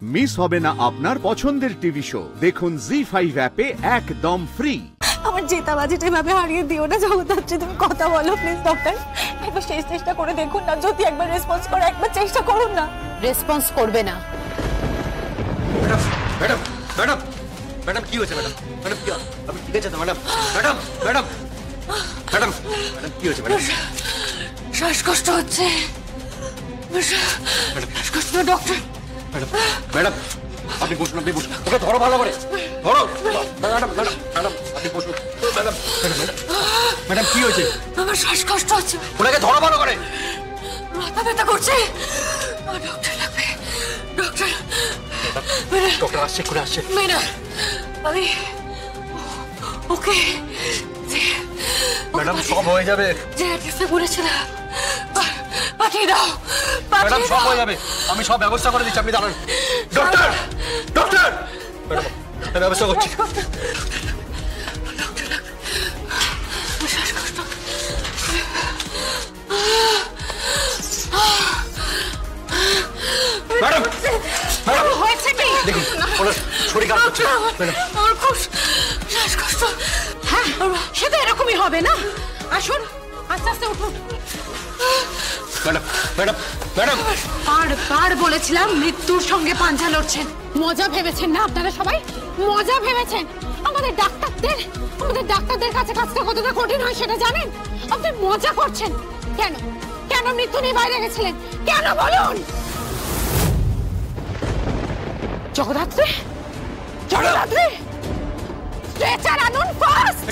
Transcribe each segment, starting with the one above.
Miss হবে না আপনার পছন্দের টিভি শো। দেখুন জি5 অ্যাপে একদম ফ্রি। আমার জেতা বাজেট এভাবে হারিয়ে দিও না জগদ্ধাত্রী, তুমি কথা বলো প্লিজ। ডক্টর একবার শেষ চেষ্টা করে দেখুন না, যদি একবার রেসপন্স করে, একবার চেষ্টা করুন না। রেসপন্স করবে না। ম্যাডাম ম্যাডাম ম্যাডাম ম্যাডাম কি হয়েছে ম্যাডাম? ম্যাডাম কি আপনি ঠিক আছে তো madam? Madam madam madam madam কি হয়েছে ম্যাডাম? শ্বাসকষ্ট হচ্ছে। শ্বাসকষ্ট ডক্টর। ম্যাডাম ম্যাডাম আপনি বসুন, আপনি বসুন, ওকে ধরো ভালো করে ধরো। ম্যাডাম ম্যাডাম ম্যাডাম আপনি বসুন। ম্যাডাম ম্যাডাম ম্যাডাম কি হয়েছে? আমার শ্বাসকষ্ট হচ্ছে। ওনাকে ধরো ভালো করে। মাথা ব্যথা করছে। ডক্টর লাগবে। ডক্টর ডক্টর আসছে, করে আসছে। মেয়েরা আমি ওকে ম্যাডাম সব হয়ে যাবে। যে অ্যাড্রেসে বলেছিলাম পাঠিয়ে দাও। ম্যাডাম সব হয়ে যাবে, আমি সব ব্যবস্থা করে দিচ্ছি, আপনি দাঁড়ান। ডক্টর ডক্টর ম্যাডাম ব্যবস্থা করছি। ম্যাডাম ম্যাডাম হয়েছে কি? দেখুন ওনার শরীর খারাপ হচ্ছে। ম্যাডাম আমার খুব শ্বাসকষ্ট। হ্যাঁ সে তো এরকমই হবে না। আসুন আস্তে আস্তে উঠুন। ম্যাডাম ম্যাডাম ম্যাডাম বারবার বলেছিলাম মৃত্যুর সঙ্গে পাঞ্জা লড়ছেন। মজা ভেবেছেন না আপনারা সবাই? মজা ভেবেছেন? আমাদের ডাক্তারদের কাছে কাজটা কতটা কঠিন হয় সেটা জানেন? আপনি মজা করছেন কেন? কেন মৃত্যু নিয়ে বাইরে গেছিলেন? কেন বলুন? জগদ্ধাত্রী জগদ্ধাত্রী স্ট্রেচার আনুন ফাস্ট।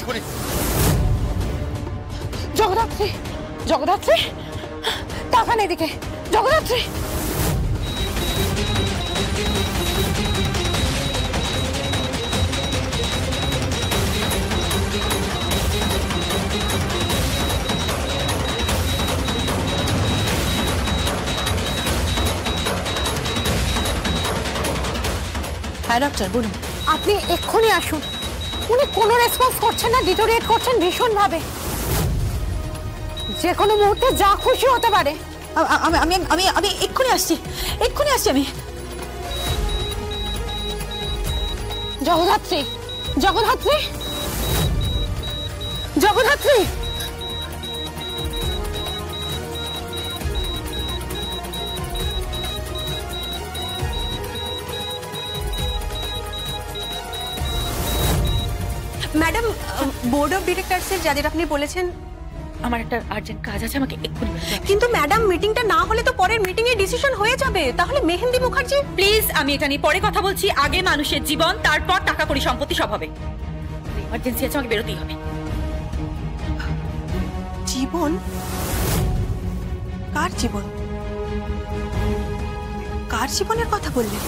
জগদ্ধাত্রী জগদ্ধাত্রী তাকান এদিকে। জগদ্ধাত্রী হ্যাঁ ডক্টর বলুন। আপনি এক্ষুনি আসুন। উনি কোনো রেসপন্স করছেন না, ডিটোরিয়েট করছেন ভীষণ ভাবে। যে কোনো মুহূর্তে যা খুশি হতে পারে। আমি আমি আমি আমি এক্ষুনি আসছি, এক্ষুনি আসছি আমি। Jagaddhatri Jagaddhatri Jagaddhatri madam board of ডিরেক্টরসের যাদের আপনি বলেছেন, আমার একটা আর্জেন্ট কাজ আছে, আমাকে এক্ষুনি। কিন্তু ম্যাডাম মিটিংটা না হলে তো পরের মিটিং এ ডিসিশন হয়ে যাবে। তাহলে মেহেন্দি মুখার্জি প্লিজ, আমি এটা নিয়ে পরে কথা বলছি। আগে মানুষের জীবন, তারপর টাকা কড়ি সম্পত্তি সব হবে। ইমার্জেন্সি আছে, আমাকে বেরোতেই হবে। জীবন? কার জীবন? কার জীবনের কথা বললেন?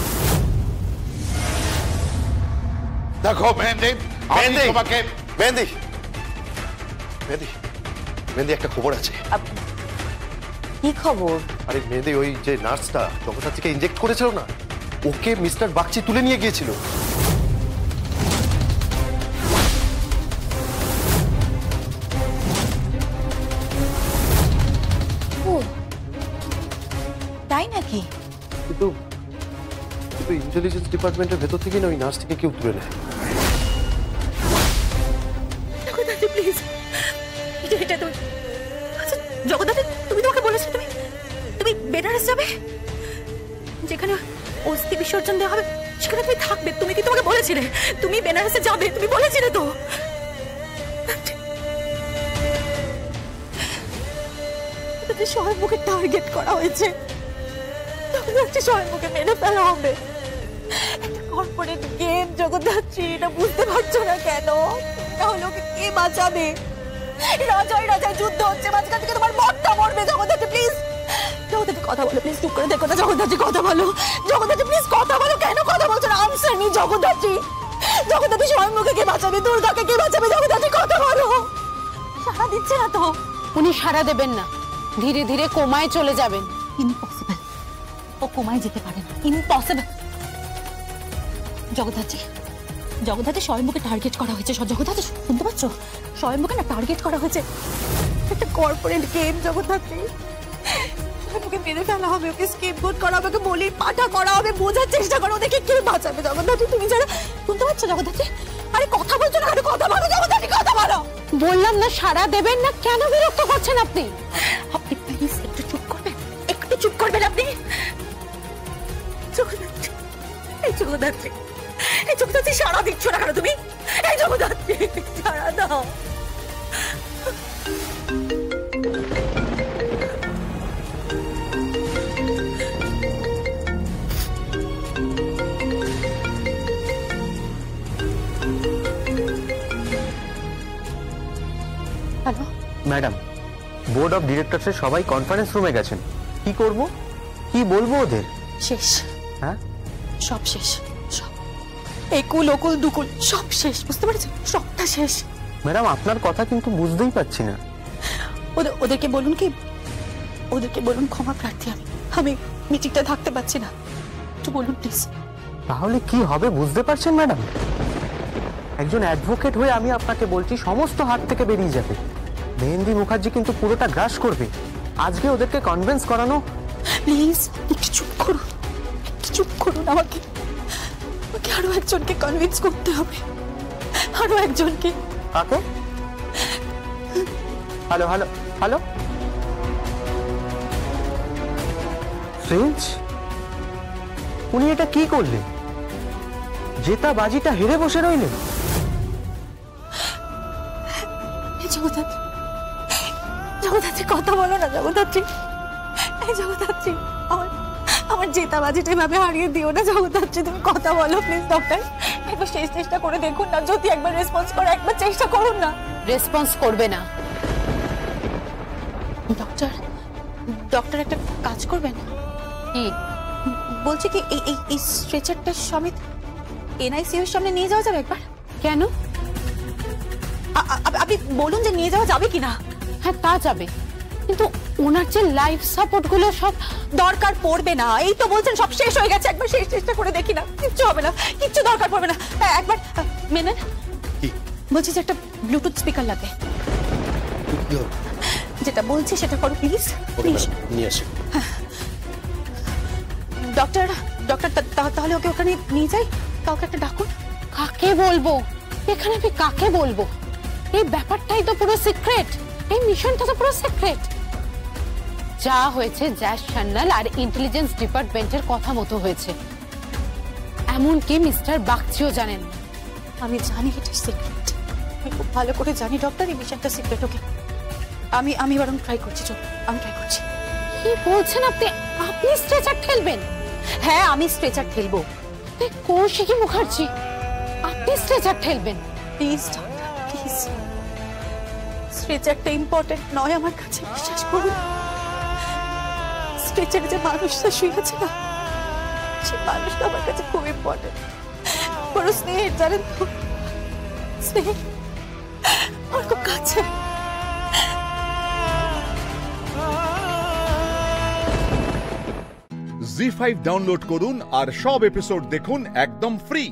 দেখো মেহেন্দি, আমি তোমাকে মেহেন্দি মেহেন্দি একটা খবর আছে। কি খবর? আরে মেহেন্দি, ওই যে নার্সটা জগদ্ধাত্রীকে ইনজেক্ট করেছিল না, ওকে মিস্টার বাগচি তুলে নিয়ে গিয়েছিল। তাই নাকি? কিন্তু ইন্টেলিজেন্স ডিপার্টমেন্টের ভেতর থেকে না ওই নার্স থেকে কেউ তুলে নেয়। জগদ্ধাত্রী প্লিজ, এটা তুমি। আচ্ছা জগদ্ধাত্রী, তুমি তোমাকে বলেছো তুমি বেনারস যাবে, যেখানে অস্থি বিসর্জন দেওয়া হবে সেখানে তুমি থাকবে। তুমি কি তোমাকে বলেছিলে তুমি বেনারসে যাবে? তুমি বলেছিলে তো। স্বয়ম্ভুকে টার্গেট করা হয়েছে। স্বয়ম্ভুকে মেরে ফেলা হবে। একটা কর্পোরেট গেম জগদ্ধাত্রী, এটা বুঝতে পারছো না কেন? তাহলে ওকে কে বাঁচাবে? রাজায় যুদ্ধ হচ্ছে, মাঝখান থেকে তোমার বরটা মরবে। জগদ্ধাত্রী প্লিজ, জগদ্ধাত্রী কথা বলো প্লিজ, চুপ করে দেখো না। জগদ্ধাত্রী কথা বলো, জগদ্ধাত্রী প্লিজ কথা বলো। কেন কথা বলছো না? Answer me Jagaddhatri. জগদ্ধাত্রী স্বয়ম্ভুকে কে বাঁচাবে? দুর্গাকে কে বাঁচাবে? জগদ্ধাত্রী কথা বলো। সাড়া দিচ্ছে না তো। উনি সাড়া দেবেন না, ধীরে ধীরে কোমায় চলে যাবেন। ইম্পসিবল, ও কোমায় যেতে পারে না। ইম্পসিবল। জগদ্ধাত্রী স্বয়ম্ভুকে টার্গেট করা হয়েছে। জগদ্ধাত্রী শুনতে পাচ্ছ? স্বয়ম্ভুকে না টার্গেট করা হয়েছে। একটা কর্পোরেট গেম জগদ্ধাত্রী। ওকে মেরে ফেলা হবে, ওকে স্কেপগোট করা হবে, ওকে বলির পাঠা করা হবে। বোঝার চেষ্টা করো, ওদেরকে কে বাঁচাবে জগদ্ধাত্রী? তুমি যারা শুনতে পাচ্ছ জগদ্ধাত্রী? আরে কথা বলছো না, আরে কথা বলো জগদ্ধাত্রী, কথা বলো। বললাম না সাড়া দেবেন না, কেন বিরক্ত করছেন আপনি? আপনি প্লিজ একটু চুপ করবেন, একটু চুপ করবেন আপনি। জগদ্ধাত্রী, এই জগদ্ধাত্রী, এই জগদ্ধাত্রী সাড়া দিচ্ছ না কেন তুমি? এই জগদ্ধাত্রী সাড়া দাও। হ্যালো ম্যাডাম, বোর্ড অফ ডিরেক্টরসের সবাই কনফারেন্স রুমে গেছেন। কি করব, কি বলবো ওদের? শেষ, হ্যাঁ সব শেষ, সব একুল ওকুল দুকুল সব শেষ, বুঝতে পেরেছেন? সবটা শেষ। ম্যাডাম, আপনার কথা কিন্তু বুঝতেই পারছি না। ওদেরকে বলুন কি, ওদেরকে বলুন ক্ষমা প্রার্থী আমি, আমি মিটিংটা থাকতে পারছি না, একটু বলুন প্লিজ। তাহলে কি হবে বুঝতে পারছেন ম্যাডাম? একজন অ্যাডভোকেট হয়ে আমি আপনাকে বলছি, সমস্ত হাত থেকে বেরিয়ে যাবে। মেহেন্দি মুখার্জি কিন্তু পুরোটা গ্রাস করবে। আজকে ওদেরকে কনভিন্স করানো। প্লিজ একটু চুপ করুন, একটু চুপ করুন। আমাকে আরো একজনকে কনভিন্স করতে হবে, আরো একজনকে। কাকে? হ্যালো হ্যালো হ্যালো, ফ্রেঞ্চ, উনি এটা কি করলেন? জেতা বাজিটা হেরে বসে রইলেন। জগদ্ধাত্রী, জগদ্ধাত্রী কথা বলো না জগদ্ধাত্রী। এই জগদ্ধাত্রী, আমার জেতা বাজিটা এভাবে হারিয়ে দিও না জগদ্ধাত্রী, তুমি কথা বলো প্লিজ। ডক্টর একবার শেষ চেষ্টা করে দেখুন না, যদি একবার রেসপন্স করে, একবার চেষ্টা করুন না। রেসপন্স করবে না। ডক্টর, ডক্টর একটা কাজ করবেন? কি বলছি কি, এই স্ট্রেচারটা সমেত এনআইসিইউ এর সামনে নিয়ে যাওয়া যাবে একবার? কেন? আপনি বলুন যে নিয়ে যাওয়া যাবে কিনা। হ্যাঁ তা যাবে, কিন্তু ওনার যে লাইফ সাপোর্ট গুলো সব দরকার পড়বে না, এই তো বলছেন সব শেষ হয়ে গেছে, একবার শেষ চেষ্টা করে দেখি না। কিচ্ছু হবে না, কিচ্ছু দরকার পড়বে না। একবার মেনেন, বলছি যে একটা ব্লুটুথ স্পিকার লাগে, যেটা বলছি সেটা করো প্লিজ। নিয়ে আসি। ডক্টর, ডক্টর তাহলে ওকে ওখানে নিয়ে যাই, কাউকে একটা ডাকুন। কাকে বলবো এখানে? আমি কাকে বলবো? এই ব্যাপারটাই তো পুরো সিক্রেট, এই মিশনটা তো পুরো সিক্রেট। যা হয়েছে জ্যাশ সান্যাল আর ইন্টেলিজেন্স ডিপার্টমেন্টের কথা মতো হয়েছে, এমনকি মিস্টার বাগচিও জানেন। আমি জানি এটা সিক্রেট, আমি খুব ভালো করে জানি ডক্টর এই মিশনটা সিক্রেট। ওকে আমি বরং ট্রাই করছি, চল আমি ট্রাই করছি। কি বলছেন আপনি? আপনি স্ট্রেচার ঠেলবেন? হ্যাঁ আমি স্ট্রেচার ঠেলবো। কৌশিকী মুখার্জি, আপনি স্ট্রেচার ঠেলবেন? প্লিজ ডক্টর প্লিজ, স্ট্রেচারটা ইম্পর্টেন্ট নয় আমার কাছে, বিশ্বাস করুন। স্ট্রেচারে যে মানুষটা শুয়ে আছে না, সেই মানুষটা আমার কাছে খুব ইম্পর্টেন্ট। বড় স্নেহের, জানেন তো, স্নেহ আমার খুব কাছে। জি5 ডাউনলোড করুন আর সব এপিসোড দেখুন একদম ফ্রি।